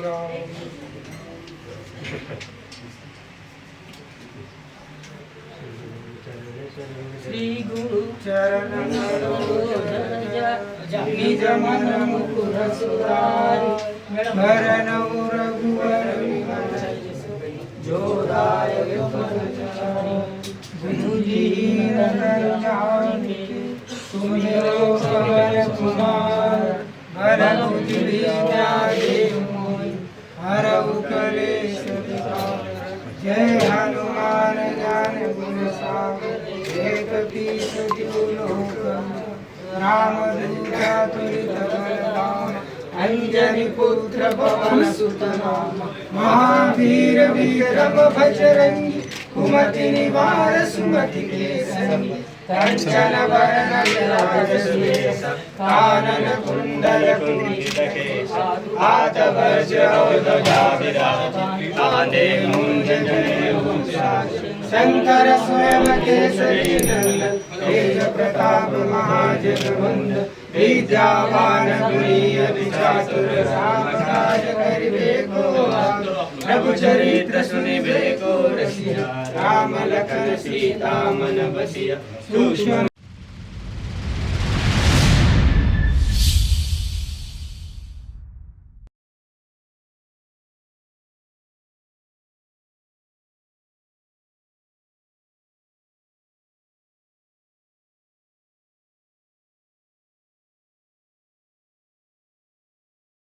श्री गुरु चरण निज मन मुकुर सुधारि भरनऊ रघुवर जो दायक फल चारि गुरु जी तुम्हें पवन कुमार भरऊ विद्या हरऊ कलेश जय हनुमान ज्ञान गुण सागर एक पीस लोक राम दूता तुलित बलराम अंजनी पुत्र पवन सुत नाम महावीर विक्रम बजरंगी कुमति निवार सुमति के संगी कंचन वरण विराज सुरेश कानन कुंडल कुंडित केसा हाथ वज्र ध्वजा विराज कांधे मूंज जनेऊ साज शंकर स्वयं केसरी नंदन तेज प्रताप महाजगवंदन विद्यावान गुणी अति चातुर राम काज करिबे को प्रभु चरित्र सुनिबे को रसिया राम लखन सीता मन बसिया सूक्ष्म